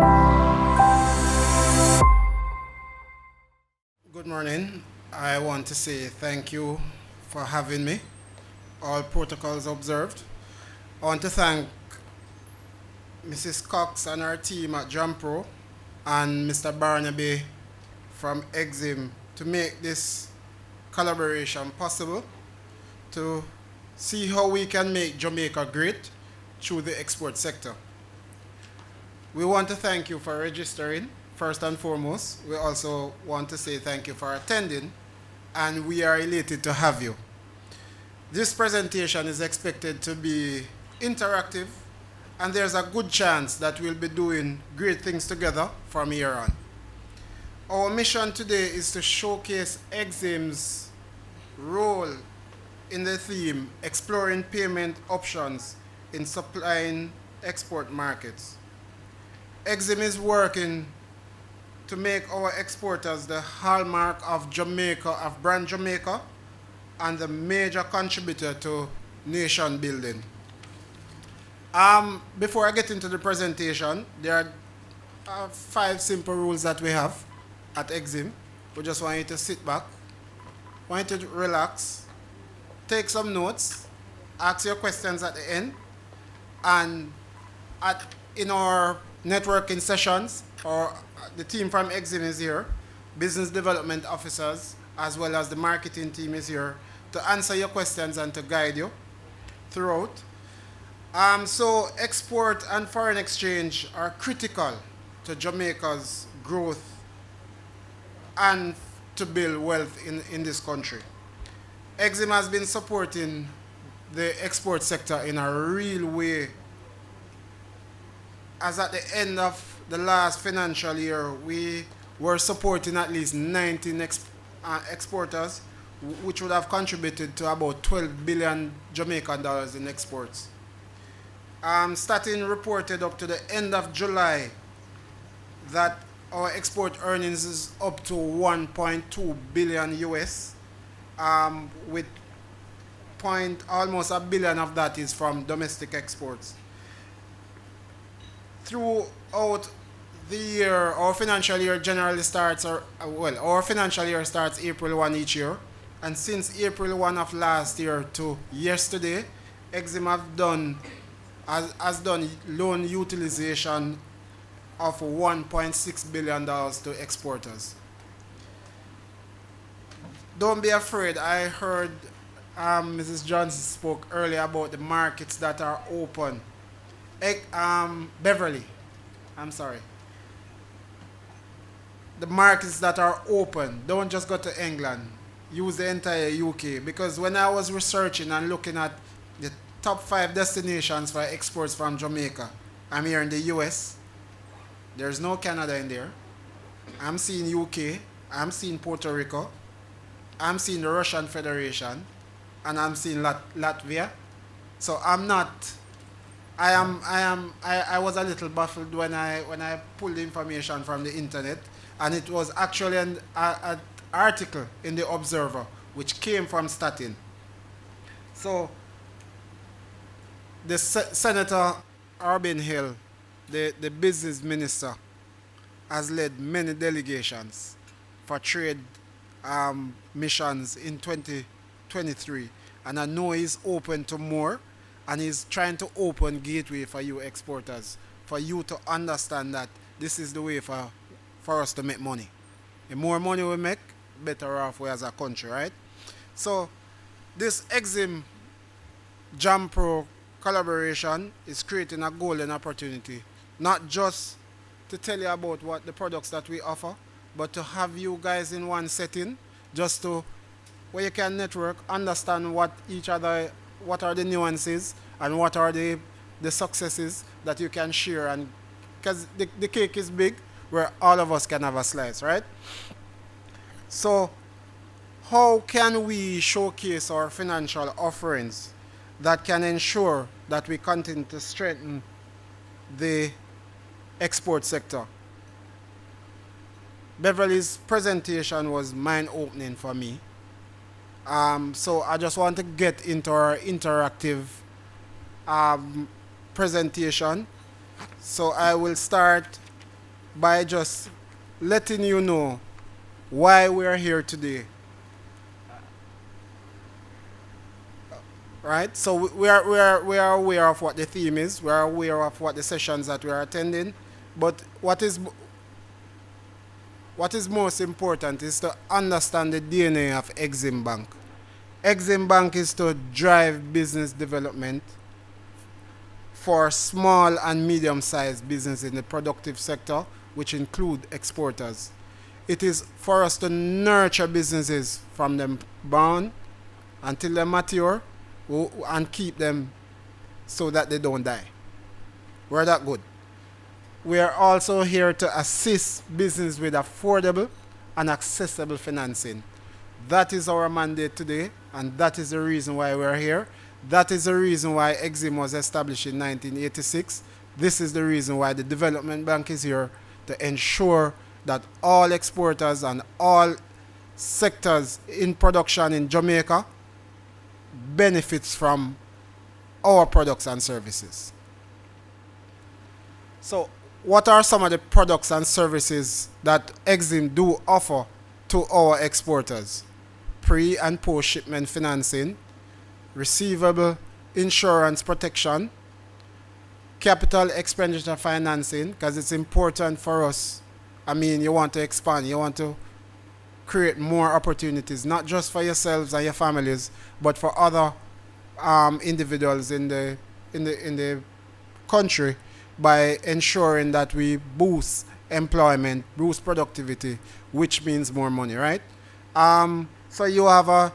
Good morning. I want to say thank you for having me. All protocols observed. I want to thank Mrs. Cox and her team at JAMPRO and Mr. Barnaby from EXIM to make this collaboration possible to see how we can make Jamaica great through the export sector. We want to thank you for registering, first and foremost. We also want to say thank you for attending, and we are elated to have you. This presentation is expected to be interactive, and there's a good chance that we'll be doing great things together from here on. Our mission today is to showcase EXIM's role in the theme, exploring payment options in supplying export markets. EXIM is working to make our exporters the hallmark of Jamaica, of brand Jamaica, and the major contributor to nation building. Before I get into the presentation, there are 5 simple rules that we have at EXIM. We just want you to sit back, want you to relax, take some notes, ask your questions at the end, and in our networking sessions, or the team from EXIM is here, business development officers, as well as the marketing team is here to answer your questions and to guide you throughout. So export and foreign exchange are critical to Jamaica's growth and to build wealth in this country. EXIM has been supporting the export sector in a real way, as at the end of the last financial year, we were supporting at least 19 exporters, which would have contributed to about 12 billion Jamaican dollars in exports. Starting reported up to the end of July that our export earnings is up to 1.2 billion US, with almost a billion of that is from domestic exports. Throughout the year, our financial year generally starts, our financial year starts April 1 each year. And since April 1 of last year to yesterday, EXIM has done loan utilization of $1.6 billion to exporters. Don't be afraid. I heard Mrs. Johnson spoke earlier about the markets that are open. Beverly, I'm sorry. The markets that are open, don't just go to England. Use the entire UK, because when I was researching and looking at the top 5 destinations for exports from Jamaica, I'm here in the US. There's no Canada in there. I'm seeing UK. I'm seeing Puerto Rico. I'm seeing the Russian Federation, and I'm seeing Latvia. So I was a little baffled when I pulled the information from the internet, and it was actually an article in the Observer which came from Statin. So the Senator Arbin Hill, the business minister, has led many delegations for trade missions in 2023, and I know he's open to more. And he's trying to open gateway for you exporters, for you to understand that this is the way for us to make money. The more money we make, better off we as a country, right? So this EXIM JAMPRO collaboration is creating a golden opportunity, not just to tell you about what the products that we offer, but to have you guys in one setting, just to where you can network, understand what are the nuances and what are the successes that you can share, and because the cake is big where all of us can have a slice, right? So how can we showcase our financial offerings that can ensure that we continue to strengthen the export sector? Beverly's presentation was mind-opening for me. So I just want to get into our interactive presentation. So I will start by just letting you know why we are here today. Right? So we are aware of what the theme is. We are aware of what the sessions that we are attending. But what is most important is to understand the DNA of EXIM Bank. EXIM Bank is to drive business development for small and medium-sized business in the productive sector, which include exporters. It is for us to nurture businesses from them born until they mature and keep them so that they don't die. We're that good. We are also here to assist business with affordable and accessible financing. That is our mandate today, and that is the reason why we're here. That is the reason why EXIM was established in 1986. This is the reason why the Development Bank is here, to ensure that all exporters and all sectors in production in Jamaica benefits from our products and services. So, what are some of the products and services that EXIM do offer to our exporters? Pre- and post-shipment financing, receivable insurance protection, capital expenditure financing, because it's important for us. I mean, you want to expand, you want to create more opportunities, not just for yourselves and your families, but for other individuals in the country, by ensuring that we boost employment, boost productivity, which means more money, right? So you have a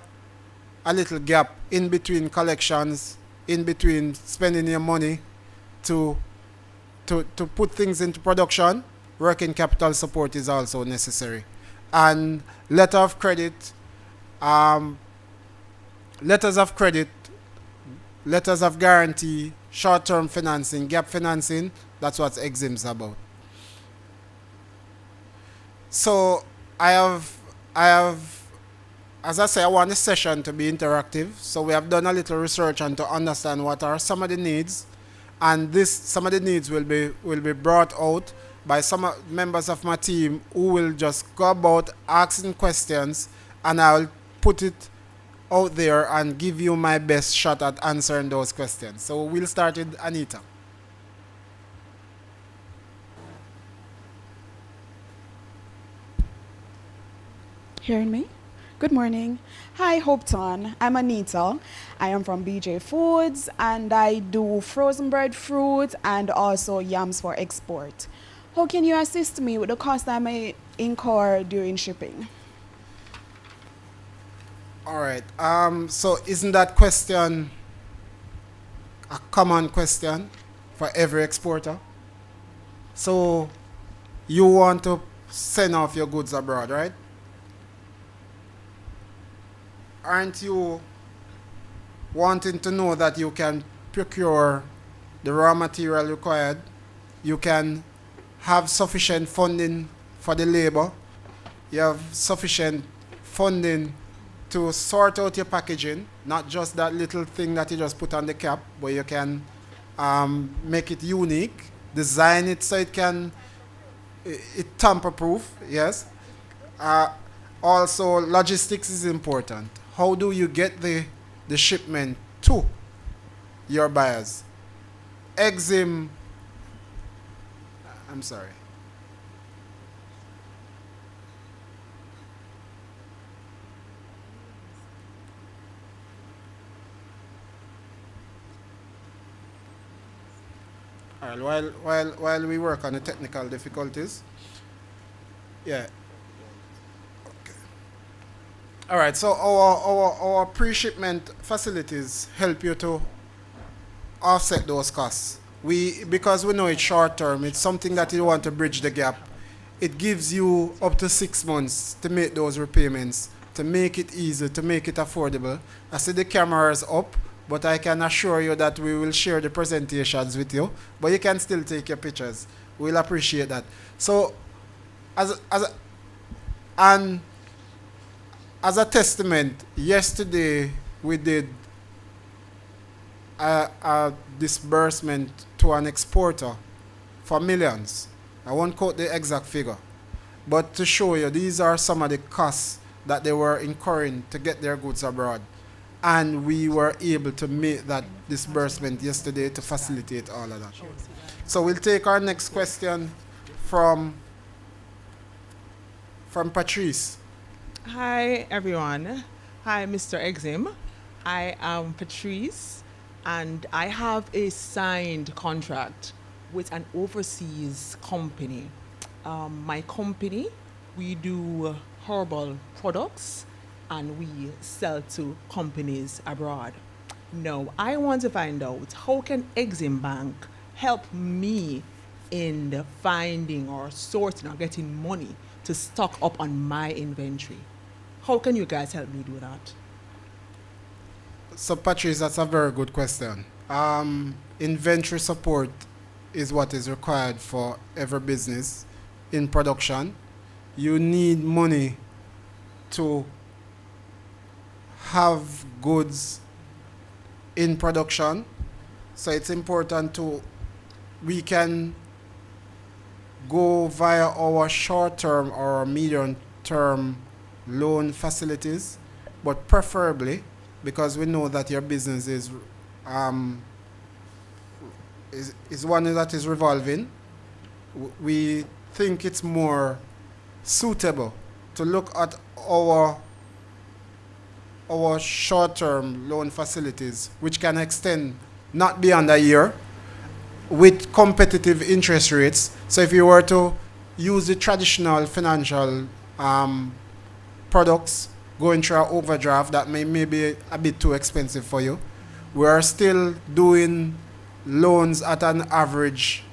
little gap in between collections, in between spending your money to put things into production. Working capital support is also necessary. And letter of credit, letters of credit, letters of guarantee, short-term financing, gap financing, that's what EXIM's about. So I have, as I say, I want the session to be interactive. So we have done a little research and to understand what are some of the needs, and some of the needs will be brought out by some members of my team who will just go about asking questions, and I'll put it out there and give you my best shot at answering those questions. So we'll start with Anita. Hearing me? Good morning. Hi, Hopeton. I'm Anita. I am from BJ Foods, and I do frozen breadfruit and also yams for export. How can you assist me with the cost I may incur during shipping? All right. So isn't that question a common question for every exporter? So you want to send off your goods abroad, right? Aren't you wanting to know that you can procure the raw material required? You can have sufficient funding for the labor. You have sufficient funding to sort out your packaging, not just that little thing that you just put on the cap, but you can make it unique, design it so it tamper proof, yes. Also, logistics is important. How do you get the shipment to your buyers? EXIM, I'm sorry. All right, while we work on the technical difficulties, yeah. All right, so our pre-shipment facilities help you to offset those costs. Because we know it's short term, it's something that you want to bridge the gap. It gives you up to 6 months to make those repayments, to make it easy, to make it affordable. I see the camera is up, but I can assure you that we will share the presentations with you, but you can still take your pictures. We'll appreciate that. So, and as a testament, yesterday we did a disbursement to an exporter for millions. I won't quote the exact figure, but to show you, these are some of the costs that they were incurring to get their goods abroad. And we were able to make that disbursement yesterday to facilitate all of that. So we'll take our next question from Patrice. Hi, everyone. Hi, Mr. EXIM. I am Patrice, and I have a signed contract with an overseas company. My company, we do herbal products, and we sell to companies abroad. Now, I want to find out how can EXIM Bank help me in finding or sourcing or getting money to stock up on my inventory? How can you guys help me do that? So, Patrice, that's a very good question. Inventory support is what is required for every business in production. You need money to have goods in production. So it's important we can go via our short-term or medium-term loan facilities, but preferably, because we know that your business is one that is revolving, we think it's more suitable to look at our short-term loan facilities, which can extend not beyond a year, with competitive interest rates. So if you were to use the traditional financial products, going through an overdraft, that may be a bit too expensive for you. We are still doing loans at an average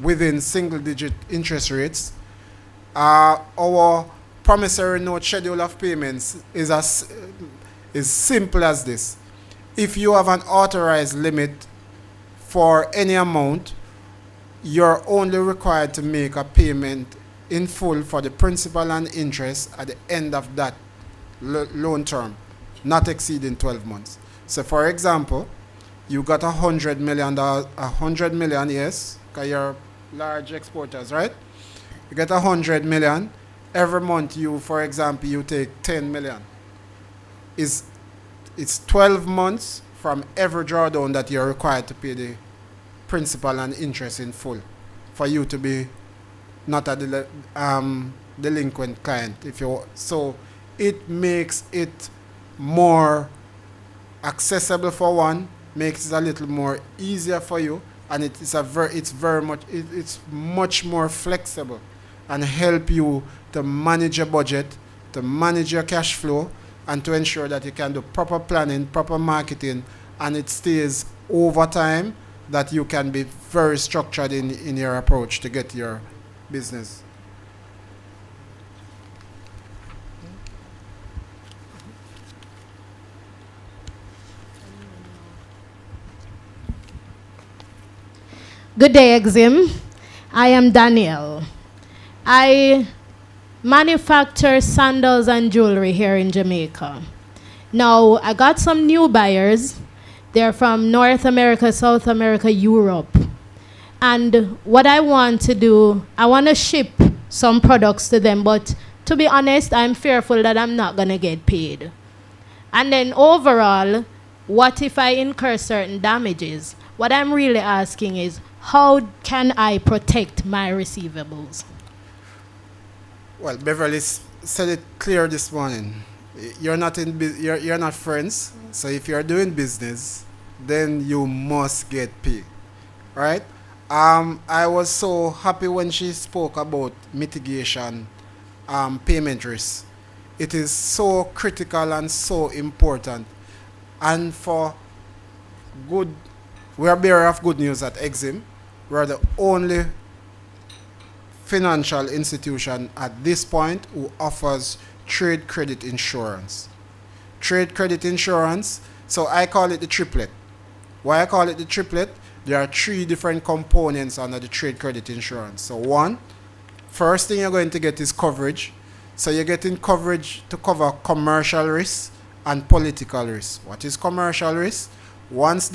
within single-digit interest rates. Our promissory note schedule of payments is simple as this. If you have an authorized limit for any amount, you're only required to make a payment in full for the principal and interest at the end of that loan term, not exceeding 12 months. So, for example, you got $100 million, yes, because you're large exporters, right? You get $100 million. Every month, for example, you take 10 million. It's 12 months from every drawdown that you're required to pay the principal and interest in full for you to be not a delinquent client. So it makes it more accessible for one, makes it a little more easier for you, and it's much more flexible and help you to manage your budget, to manage your cash flow, and to ensure that you can do proper planning, proper marketing, and it stays over time, that you can be very structured in your approach to get your business. Good day, EXIM. I am Danielle. I manufacture sandals and jewelry here in Jamaica. Now, I got some new buyers. They're from North America, South America, Europe. And what I want to do, I want to ship some products to them, but to be honest, I'm fearful that I'm not going to get paid. And then overall, what if I incur certain damages? What I'm really asking is, how can I protect my receivables? Well, Beverly said it clear this morning. You're not friends. So if you're doing business, then you must get paid, right? I was so happy when she spoke about mitigation, payment risk. It is so critical and so important. And we are bearer of good news at EXIM. We are the only financial institution at this point who offers trade credit insurance. Trade credit insurance, so I call it the triplet. Why I call it the triplet? There are 3 different components under the trade credit insurance. So first thing you're going to get is coverage. So you're getting coverage to cover commercial risk and political risk. What is commercial risk? Once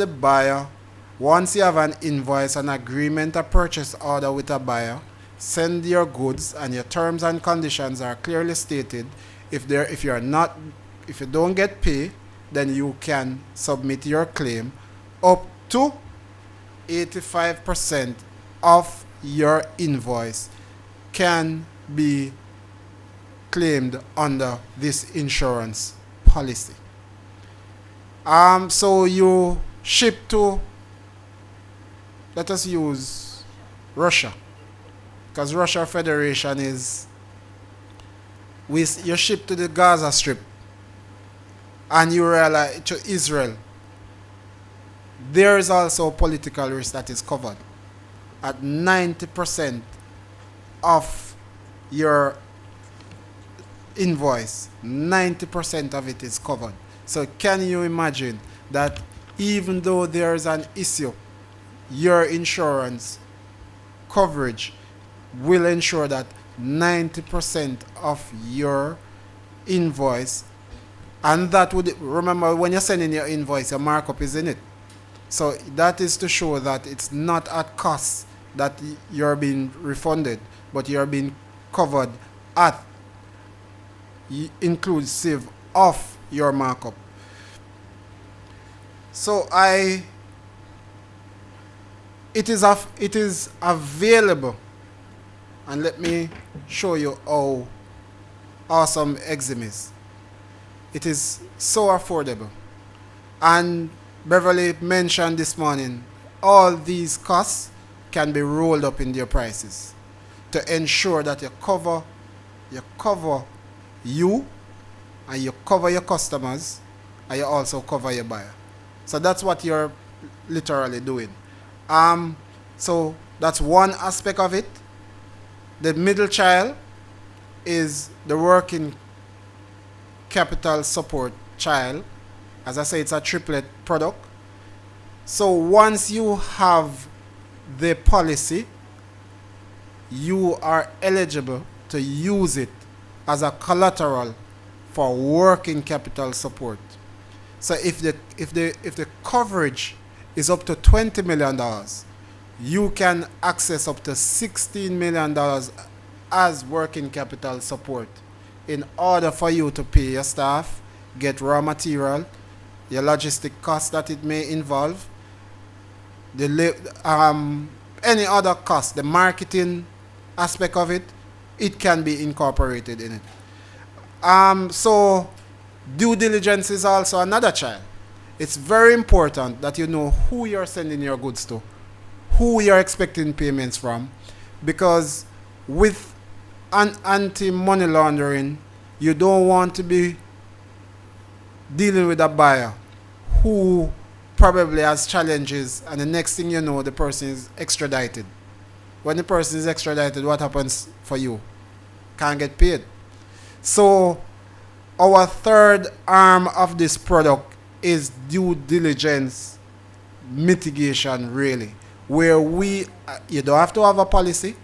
you have an invoice, an agreement, a purchase order with a buyer, send your goods and your terms and conditions are clearly stated. If you don't get paid, then you can submit your claim. Up to 85% of your invoice can be claimed under this insurance policy. So you ship to, let us use Russia, because Russia Federation is, you ship to the Gaza Strip, and you realize to Israel, there is also political risk that is covered at 90% of your invoice. 90% of it is covered. So can you imagine that even though there is an issue, your insurance coverage will ensure that 90% of your invoice, and that would, remember when you're sending your invoice, your markup is in it. So that is to show that it's not at cost that you're being refunded, but you're being covered at inclusive of your markup. So it is available, and let me show you how awesome EXIM is. It is so affordable, and Beverly mentioned this morning, all these costs can be rolled up in your prices to ensure that you cover you, and you cover your customers, and you also cover your buyer. So that's what you're literally doing. So that's one aspect of it. The middle child is the working capital support child. As I say, it's a triplet product. So once you have the policy, you are eligible to use it as a collateral for working capital support. So if the coverage is up to $20 million, you can access up to $16 million as working capital support in order for you to pay your staff, get raw material, your logistic costs that it may involve, any other cost, the marketing aspect of it, it can be incorporated in it. So due diligence is also another child. It's very important that you know who you're sending your goods to, who you're expecting payments from, because with an anti-money laundering, you don't want to be dealing with a buyer who probably has challenges, and the next thing you know, the person is extradited. When the person is extradited, what happens for you? Can't get paid. So our third arm of this product is due diligence mitigation, really, where you don't have to have a policy,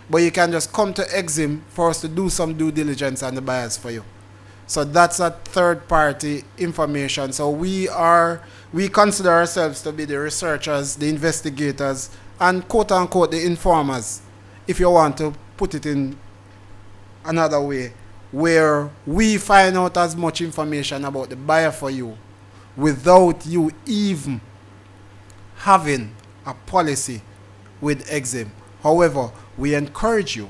but you can just come to EXIM for us to do some due diligence on the buyers for you. So that's a third party information. So we consider ourselves to be the researchers, the investigators, and quote unquote the informers, if you want to put it in another way, where we find out as much information about the buyer for you without you even having a policy with EXIM. However, we encourage you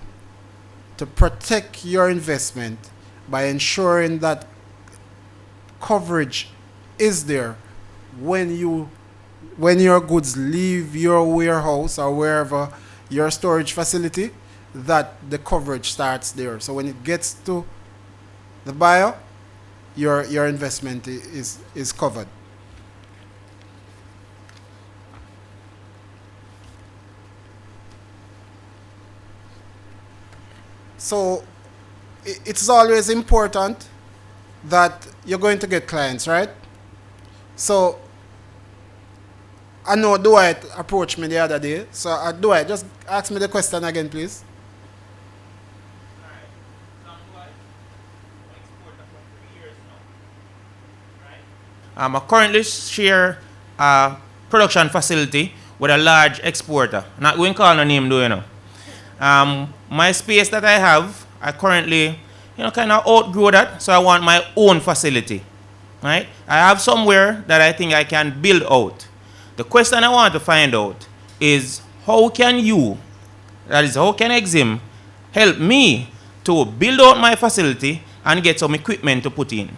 to protect your investment by ensuring that coverage is there when your goods leave your warehouse or wherever your storage facility, that the coverage starts there. So when it gets to the buyer, your investment is covered. So it's always important that you're going to get clients, right? So I know Dwight approached me the other day. So Dwight, just ask me the question again, please. I currently share a production facility with a large exporter. Not going to call no name, do you know? My space that I have, I currently, kind of outgrow that, so I want my own facility, right? I have somewhere that I think I can build out. The question I want to find out is how can you, that is how can EXIM help me to build out my facility and get some equipment to put in?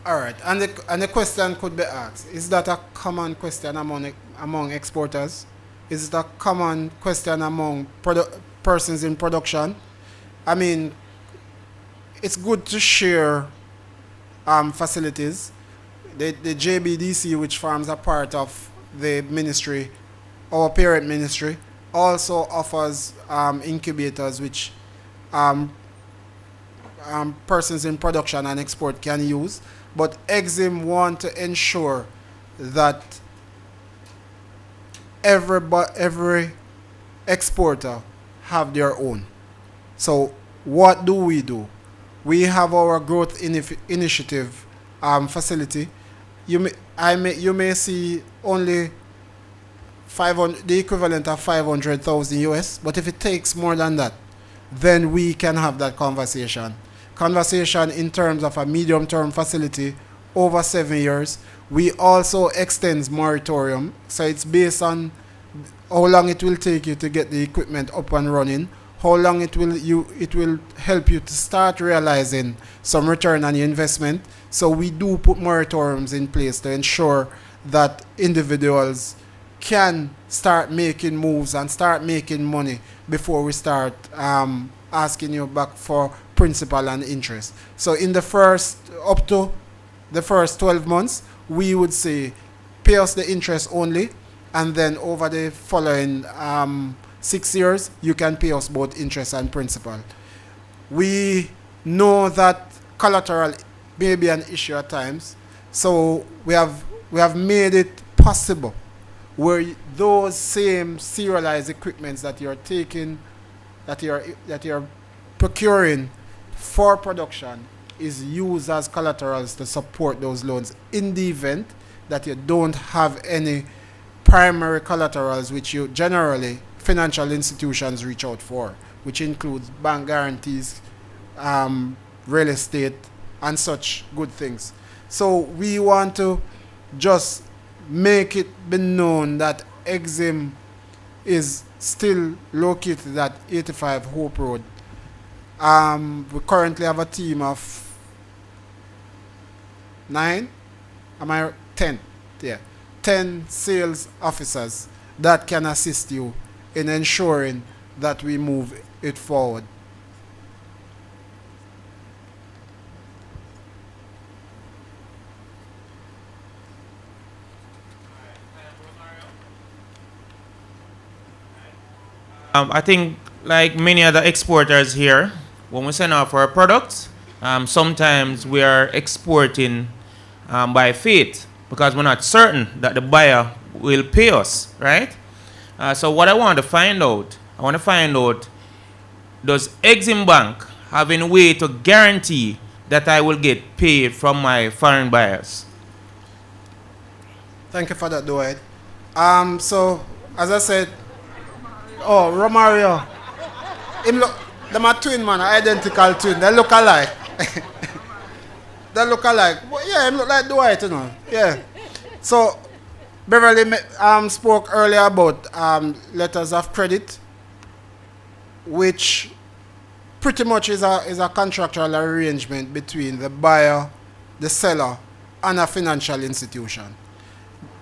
All right, and the question could be asked: is that a common question among exporters? Is it a common question among persons in production? I mean, it's good to share facilities. The JBDC, which forms a part of the ministry, our parent ministry, also offers incubators which persons in production and export can use. But EXIM want to ensure that every exporter have their own. So what do? We have our growth initiative facility. You may see only 500, the equivalent of 500,000 US. But if it takes more than that, then we can have that conversation. Conversation in terms of a medium-term facility over 7 years. We also extend moratorium, so it's based on how long it will take you to get the equipment up and running, how long it will help you to start realizing some return on your investment. So we do put moratoriums in place to ensure that individuals can start making moves and start making money before we start asking you back for principal and interest. So in the up to the first 12 months, we would say pay us the interest only, and then over the following 6 years, you can pay us both interest and principal. We know that collateral may be an issue at times, so we have made it possible where those same serialized equipments that you're taking, that you're procuring for production, is used as collaterals to support those loans in the event that you don't have any primary collaterals, which you generally financial institutions reach out for, which includes bank guarantees, real estate, and such good things. So we want to just make it be known that EXIM is still located at 85 Hope Road. We currently have a team of 9, 10? Yeah, 10 sales officers that can assist you in ensuring that we move it forward. I think, like many other exporters here, when we send off our products, sometimes we are exporting by faith because we're not certain that the buyer will pay us, right? So what I want to find out, does EXIM Bank have any way to guarantee that I will get paid from my foreign buyers? Thank you for that, Dwight. So, as I said, Romario, them are twin, man, identical twin. They look alike. They look alike. Well, yeah, him look like Dwight, you know. Yeah. So, Beverly spoke earlier about letters of credit, which pretty much is a contractual arrangement between the buyer, the seller, and a financial institution.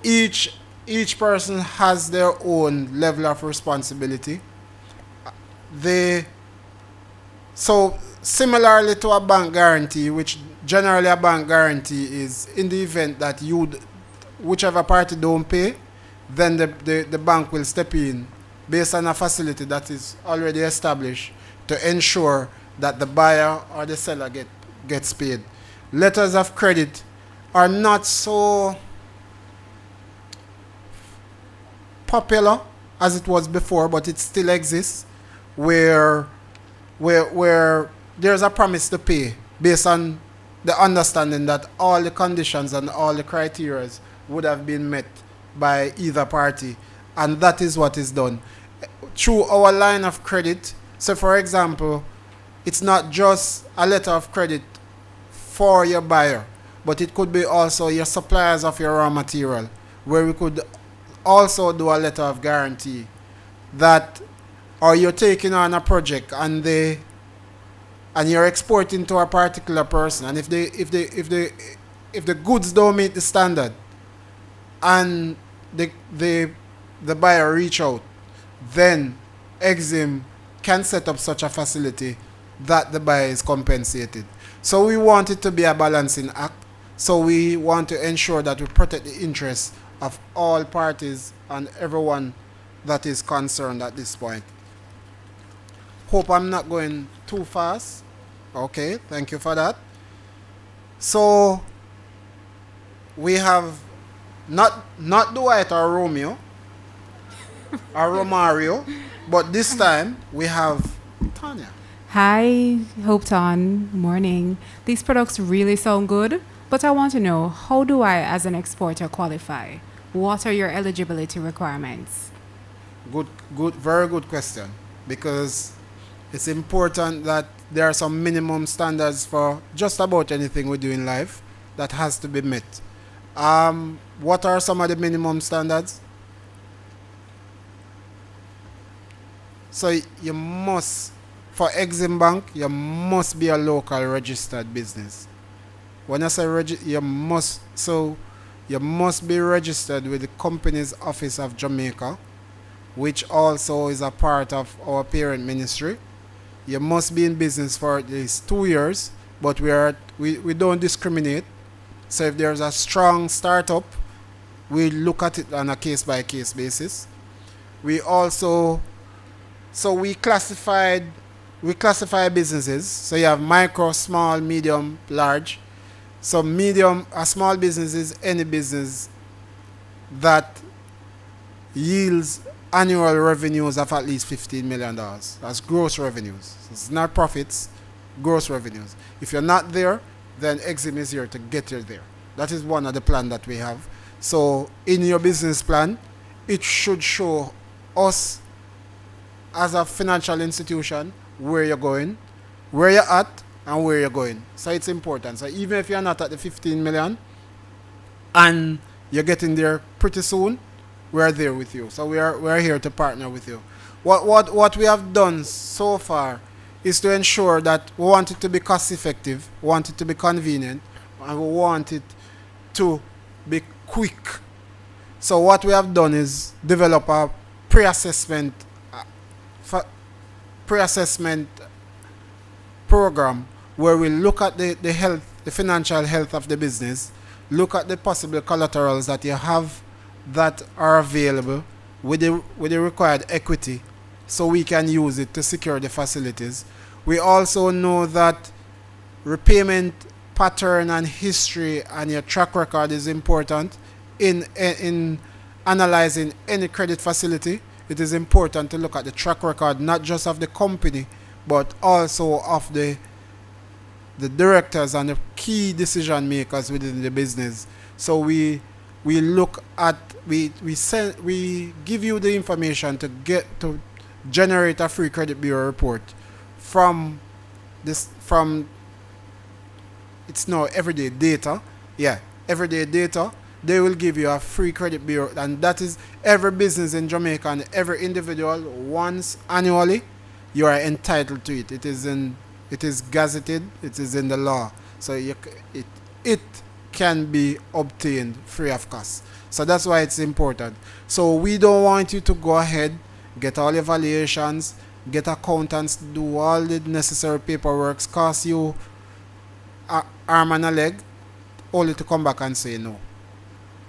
Each person has their own level of responsibility. So similarly to a bank guarantee, which generally a bank guarantee is in the event that whichever party don't pay, then the bank will step in based on a facility that is already established to ensure that the buyer or the seller gets paid. Letters of credit are not so popular as it was before, but it still exists, where there's a promise to pay based on the understanding that all the conditions and all the criteria would have been met by either party, and that is what is done. through our line of credit. So for example, it's not just a letter of credit for your buyer, but it could be also your suppliers of your raw material, where we could also do a letter of guarantee that, or you're taking on a project and you're exporting to a particular person, and if the goods don't meet the standard and the buyer reach out, then EXIM can set up such a facility that the buyer is compensated. So we want it to be a balancing act. So we want to ensure that we protect the interests of all parties and everyone that is concerned at this point. Hope I'm not going too fast. Okay, thank you for that. So we have not Dwight or Romeo or Romario, but this time we have Tanya. Hi, Hopeton. Morning. These products really sound good, but I want to know, how do I, as an exporter, qualify? What are your eligibility requirements? Very good question, because it's important that there are some minimum standards for just about anything we do in life that has to be met. What are some of the minimum standards? So you must, for EXIM Bank, you must be a local registered business. When I say you must be registered with the Companies Office of Jamaica, which also is a part of our parent ministry. You must be in business for at least 2 years, but we don't discriminate. So if there's a strong startup, we look at it on a case-by-case basis. We classify businesses. So you have micro, small, medium, large. So a small business is any business that yields annual revenues of at least $15 million. That's gross revenues. So it's not profits, gross revenues. If you're not there, then EXIM is here to get you there. That is one of the plans that we have. So in your business plan, it should show us as a financial institution where you're going, where you're at, and where you're going. So it's important. So even if you're not at the 15 million and you're getting there pretty soon, we're there with you. So we're here to partner with you. What we have done so far is to ensure that we want it to be cost effective, we want it to be convenient, and we want it to be quick. So what we have done is develop a pre-assessment program where we look at the financial health of the business, look at the possible collaterals that you have that are available with the required equity, so we can use it to secure the facilities. We also know that repayment pattern and history and your track record is important in analyzing any credit facility. It is important to look at the track record, not just of the company, but also of the directors and the key decision makers within the business. So we look at, we give you the information to generate a free credit bureau report from it's now everyday data. Yeah, everyday data. They will give you a free credit bureau, and that is every business in Jamaica and every individual once annually. You are entitled to it. It is gazetted. It is in the law. So it can be obtained free of cost. So that's why it's important. So we don't want you to go ahead, get all evaluations, get accountants to do all the necessary paperwork, cost you an arm and a leg, only to come back and say no.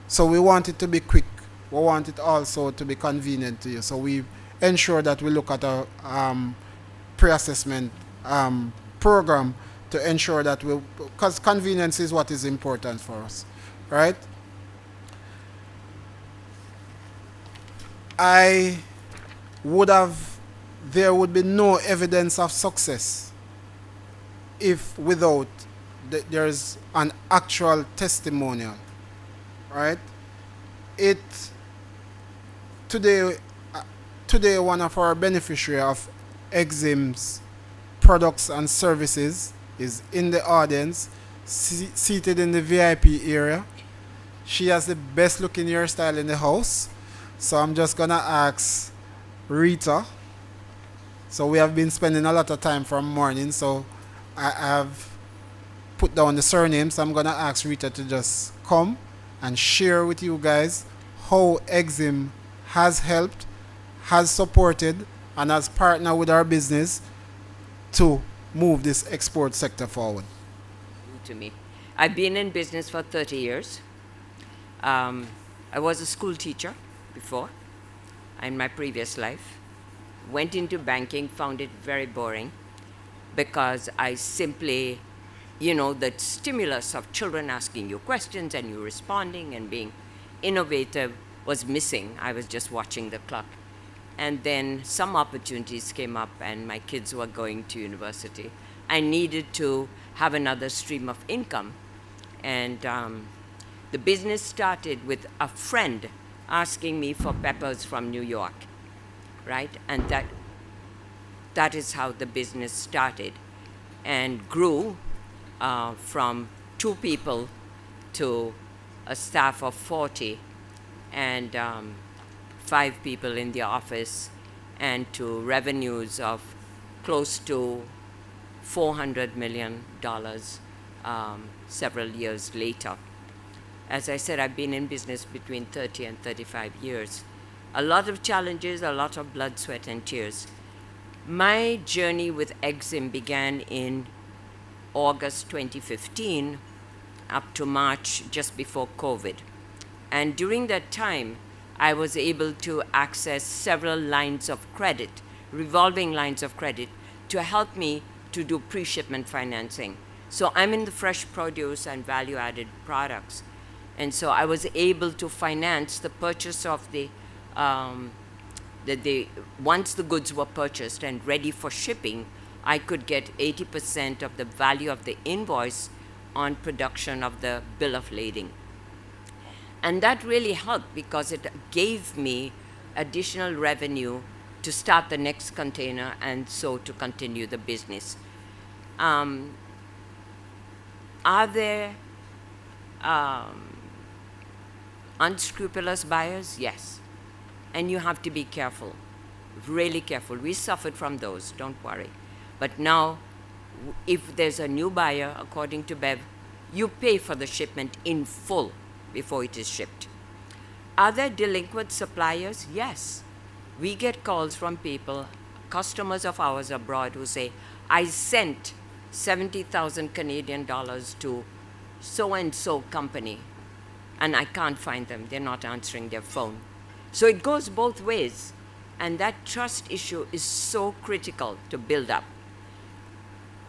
So we want it to be quick. We want it also to be convenient to you. So we ensure that we look at a pre-assessment program to ensure that because convenience is what is important for us, right? There would be no evidence of success if without there's an actual testimonial, right? Today today one of our beneficiaries of EXIM's products and services is in the audience, seated in the VIP area. She has the best looking hairstyle in the house. So I'm just gonna ask Rita. So we have been spending a lot of time from morning, so I have put down the surnames. So I'm gonna ask Rita to just come and share with you guys how EXIM has helped, has supported, and has partnered with our business to move this export sector forward. To me, I've been in business for 30 years. I was a school teacher before in my previous life. Went into banking, found it very boring because I simply, the stimulus of children asking you questions and you responding and being innovative was missing. I was just watching the clock. And then some opportunities came up and my kids were going to university. I needed to have another stream of income. And the business started with a friend asking me for peppers from New York, right? And that is how the business started and grew from 2 people to a staff of 40 and 5 people in the office and to revenues of close to $400 million several years later. As I said, I've been in business between 30 and 35 years. A lot of challenges, a lot of blood, sweat, and tears. My journey with EXIM began in August 2015 up to March, just before COVID. And during that time, I was able to access several lines of credit, revolving lines of credit, to help me to do pre-shipment financing. So I'm in the fresh produce and value-added products. And so I was able to finance the purchase of once the goods were purchased and ready for shipping, I could get 80% of the value of the invoice on production of the bill of lading. And that really helped because it gave me additional revenue to start the next container and so to continue the business. Are there unscrupulous buyers? Yes. And you have to be careful, really careful. We suffered from those, don't worry. But now, if there's a new buyer, according to Bev, you pay for the shipment in full before it is shipped. Are there delinquent suppliers? Yes. We get calls from people, customers of ours abroad, who say, I sent 70,000 Canadian dollars to so-and-so company, and I can't find them. They're not answering their phone. So it goes both ways, and that trust issue is so critical to build up.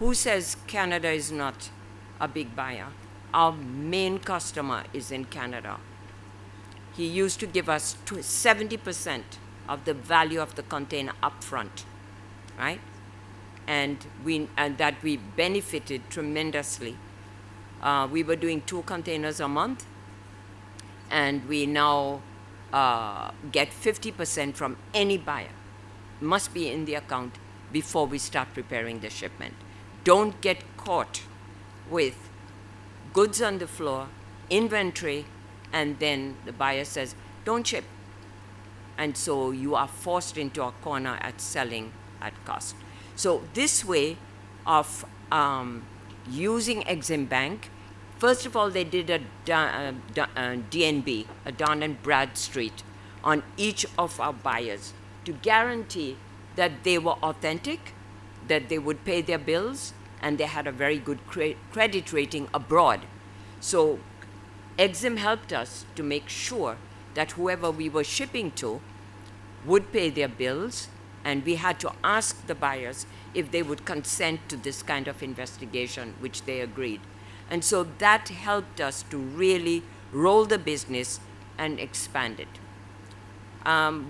Who says Canada is not a big buyer? Our main customer is in Canada. He used to give us 70% of the value of the container upfront, right? And that we benefited tremendously. We were doing 2 containers a month, and we now get 50% from any buyer. Must be in the account before we start preparing the shipment. Don't get caught with goods on the floor, inventory, and then the buyer says, don't ship. And so you are forced into a corner at selling at cost. So this way of using EXIM Bank, first of all, they did a DNB, a Dun and Bradstreet, on each of our buyers to guarantee that they were authentic, that they would pay their bills, and they had a very good credit rating abroad. So EXIM helped us to make sure that whoever we were shipping to would pay their bills, and we had to ask the buyers if they would consent to this kind of investigation, which they agreed. And so that helped us to really roll the business and expand it.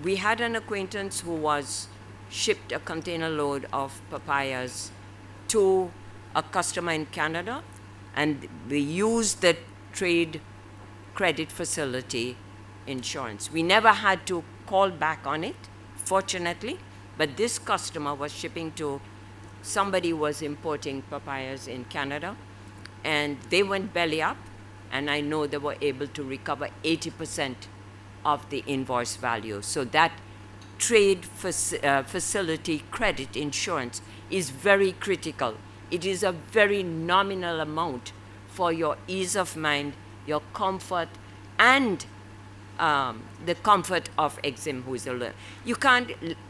We had an acquaintance who was shipped a container load of papayas to a customer in Canada, and we used the trade credit facility insurance. We never had to call back on it unfortunately. But this customer was shipping to somebody who was importing papayas in Canada, and they went belly up, and I know they were able to recover 80% of the invoice value. So that trade facility credit insurance is very critical. It is a very nominal amount for your ease of mind, your comfort, and the comfort of EXIM, who is a learner.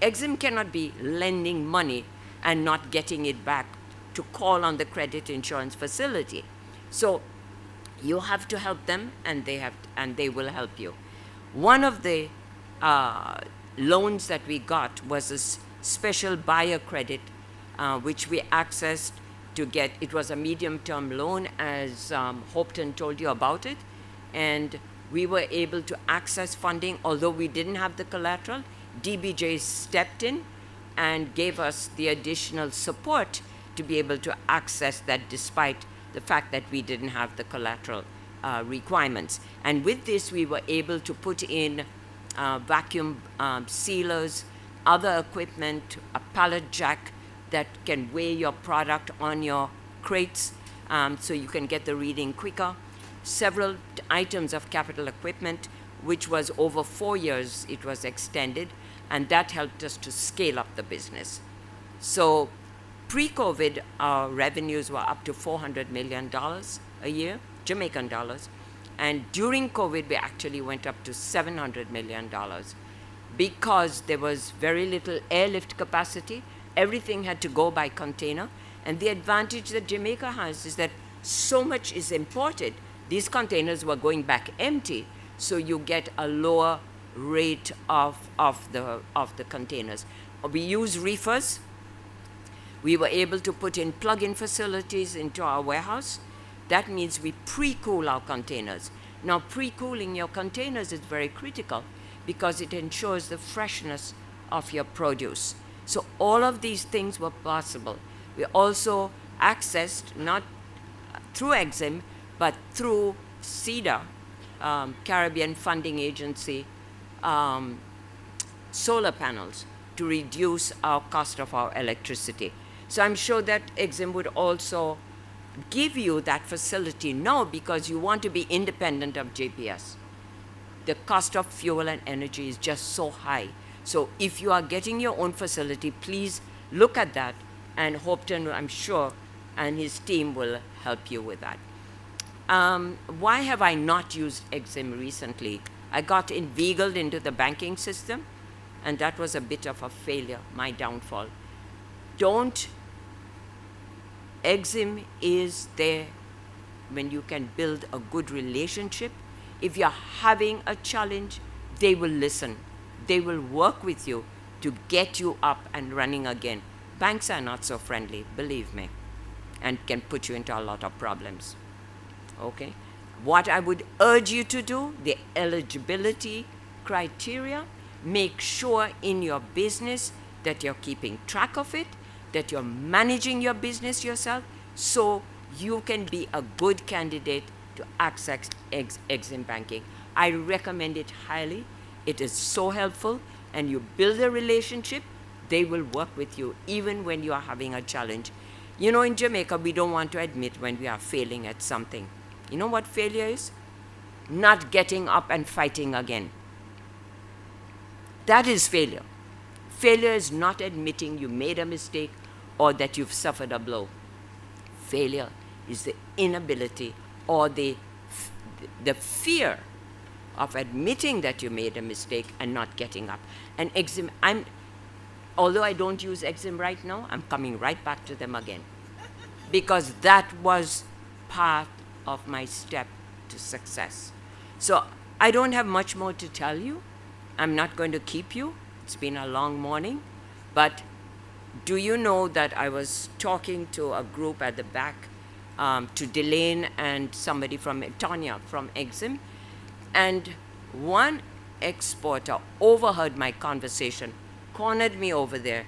EXIM cannot be lending money and not getting it back to call on the credit insurance facility. So you have to help them, and they will help you. One of the loans that we got was a special buyer credit, which we accessed to get. It was a medium-term loan, as Hopeton told you about it, and we were able to access funding. Although we didn't have the collateral, DBJ stepped in and gave us the additional support to be able to access that, despite the fact that we didn't have the collateral requirements. And with this, we were able to put in vacuum sealers, other equipment, a pallet jack that can weigh your product on your crates, so you can get the reading quicker. Several items of capital equipment, which was over 4 years, it was extended, and that helped us to scale up the business. So pre-COVID, our revenues were up to $400 million a year, Jamaican dollars. And during COVID, we actually went up to $700 million because there was very little airlift capacity. Everything had to go by container. And the advantage that Jamaica has is that so much is imported. These containers were going back empty, so you get a lower rate of the containers. We use reefers. We were able to put in plug-in facilities into our warehouse. That means we pre-cool our containers. Now, pre-cooling your containers is very critical because it ensures the freshness of your produce. So all of these things were possible. We also accessed, not through EXIM, but through CEDA, Caribbean Funding Agency, solar panels to reduce our cost of our electricity. So I'm sure that EXIM would also give you that facility now because you want to be independent of JPS. The cost of fuel and energy is just so high. So if you are getting your own facility, please look at that, and Hopeton, I'm sure, and his team will help you with that. Why have I not used EXIM recently? I got inveigled into the banking system, and that was a bit of a failure, my downfall. EXIM is there when you can build a good relationship. If you're having a challenge, they will listen. They will work with you to get you up and running again. Banks are not so friendly, believe me, and can put you into a lot of problems. Okay? What I would urge you to do, the eligibility criteria, make sure in your business that you're keeping track of it, that you're managing your business yourself, so you can be a good candidate to access EXIM banking. I recommend it highly. It is so helpful, and you build a relationship, they will work with you even when you are having a challenge. You know, in Jamaica, we don't want to admit when we are failing at something. You know what failure is? Not getting up and fighting again. That is failure. Failure is not admitting you made a mistake or that you've suffered a blow. Failure is the inability or the fear of admitting that you made a mistake and not getting up. And EXIM, although I don't use EXIM right now, I'm coming right back to them again, because that was part of my step to success. So I don't have much more to tell you. I'm not going to keep you. It's been a long morning. But do you know that I was talking to a group at the back, to Delane and somebody from Tanya from EXIM, and one exporter overheard my conversation, cornered me over there,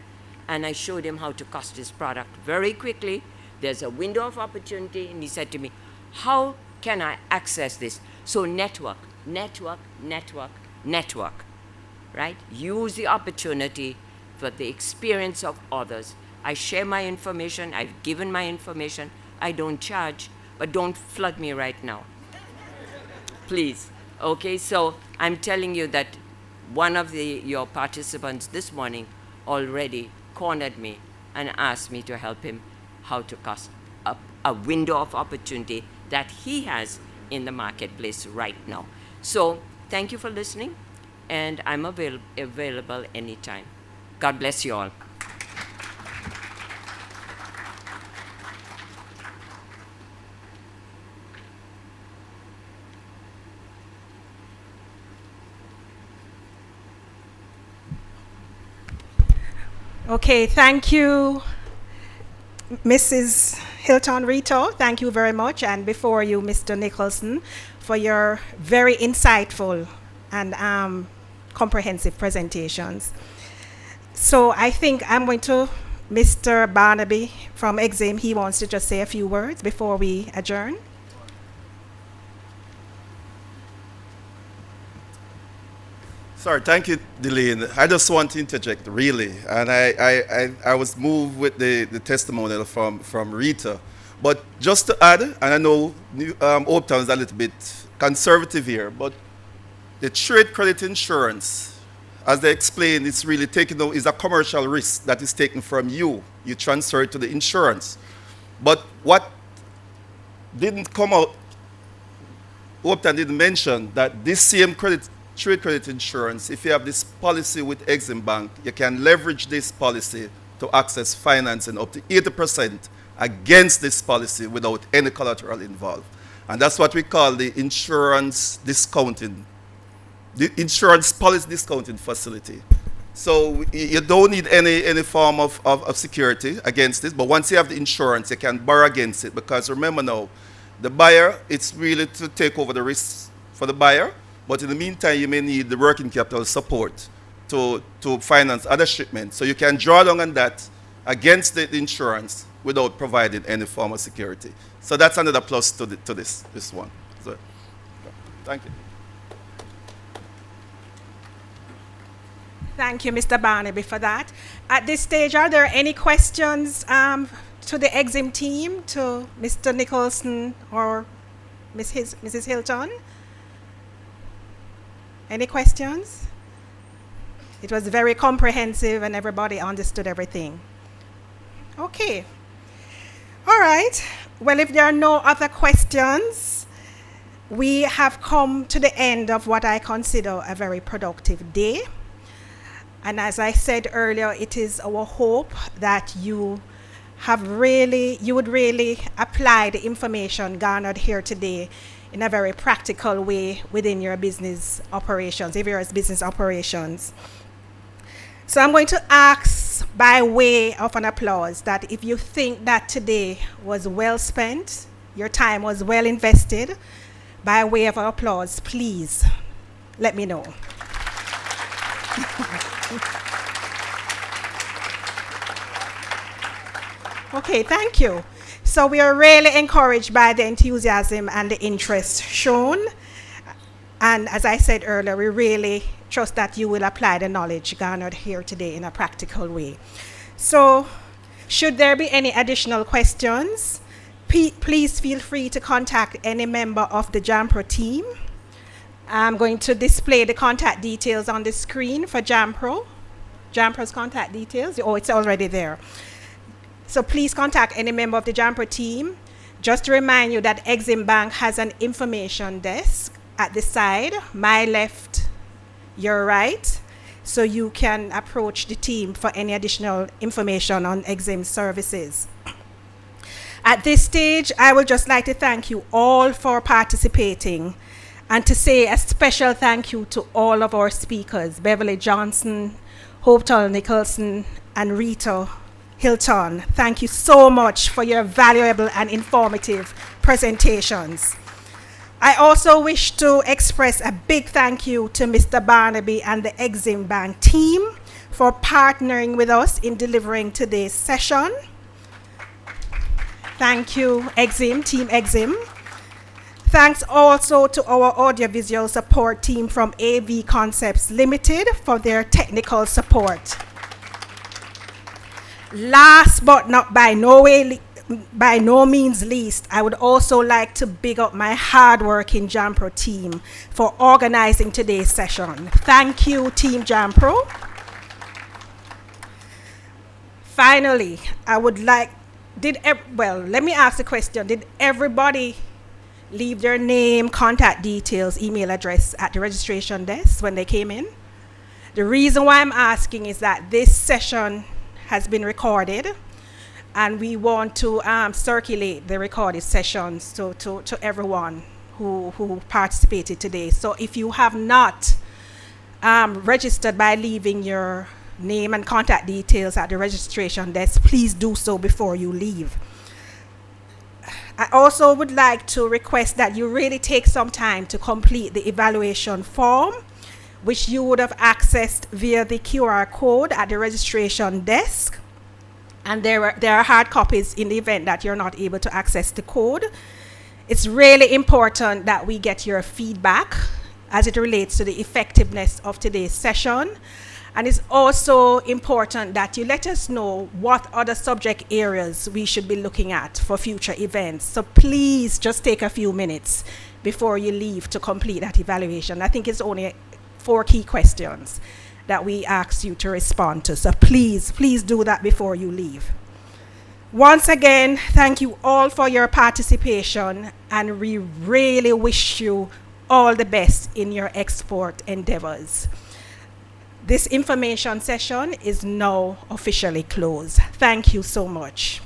and I showed him how to cost his product very quickly. There's a window of opportunity, and he said to me, how can I access this? So network, network, network, network. right? Use the opportunity for the experience of others. I share my information. I've given my information. I don't charge, but don't flood me right now. Please. Okay, so I'm telling you that one of your participants this morning already cornered me and asked me to help him how to cast a window of opportunity that he has in the marketplace right now. So thank you for listening, and I'm available anytime. God bless you all. Okay, thank you, Mrs. Hilton Rito. Thank you very much. And before you, Mr. Nicholson, for your very insightful and comprehensive presentations. So I think I'm going to, Mr. Barnaby from EXIM, he wants to just say a few words before we adjourn. Sorry, thank you, Delane. I just want to interject, really. And I was moved with the testimonial from Rita. But just to add, and I know Hopeton is a little bit conservative here, but the trade credit insurance, as they explained, it's really is a commercial risk that is taken from you. You transfer it to the insurance. But what didn't come out, Hopeton didn't mention that this same trade credit insurance, if you have this policy with EXIM Bank, you can leverage this policy to access financing up to 80% against this policy without any collateral involved. And that's what we call the insurance discounting, the insurance policy discounting facility. So you don't need any form of security against this, but once you have the insurance, you can borrow against it, because remember now, the buyer, it's really to take over the risks for the buyer. But in the meantime, you may need the working capital support to finance other shipments. So you can draw down on that against the insurance without providing any form of security. So that's another plus to this one. So, thank you. Thank you, Mr. Barnaby, for that. At this stage, are there any questions to the EXIM team, to Mr. Nicholson or Mrs. Hilton? Any questions? It was very comprehensive and everybody understood everything. Okay. All right. Well, if there are no other questions, we have come to the end of what I consider a very productive day. And as I said earlier, it is our hope that you would really apply the information garnered here today in a very practical way within your business operations, various business operations. So I'm going to ask, by way of an applause, that if you think that today was well spent, your time was well invested, by way of an applause, please let me know. Okay, thank you. So we are really encouraged by the enthusiasm and the interest shown. And as I said earlier, we really trust that you will apply the knowledge garnered here today in a practical way. So should there be any additional questions, please feel free to contact any member of the JAMPRO team. I'm going to display the contact details on the screen for JAMPRO. JAMPRO's contact details. Oh, it's already there. So please contact any member of the JAMPRO team. Just to remind you that EXIM Bank has an information desk at the side, my left, your right, so you can approach the team for any additional information on EXIM services. At this stage, I would just like to thank you all for participating and to say a special thank you to all of our speakers, Beverly Johnson, Hopeton Nicholson, and Rita Hilton. Thank you so much for your valuable and informative presentations. I also wish to express a big thank you to Mr. Barnaby and the EXIM Bank team for partnering with us in delivering today's session. Thank you, EXIM, Team EXIM. Thanks also to our audiovisual support team from AV Concepts Limited for their technical support. Last but not by no means least, I would also like to big up my hardworking JAMPRO team for organizing today's session. Thank you, Team JAMPRO. Finally, I would like, let me ask the question. Did everybody leave their name, contact details, email address at the registration desk when they came in? The reason why I'm asking is that this session has been recorded, and we want to circulate the recorded sessions to everyone who participated today. So if you have not registered by leaving your name and contact details at the registration desk, please do so before you leave. I also would like to request that you really take some time to complete the evaluation form, which you would have accessed via the QR code at the registration desk. And there are hard copies in the event that you're not able to access the code. It's really important that we get your feedback as it relates to the effectiveness of today's session. And it's also important that you let us know what other subject areas we should be looking at for future events. So please just take a few minutes before you leave to complete that evaluation. I think it's only 4 key questions that we ask you to respond to. So please do that before you leave. Once again, thank you all for your participation, and we really wish you all the best in your export endeavors. This information session is now officially closed. Thank you so much.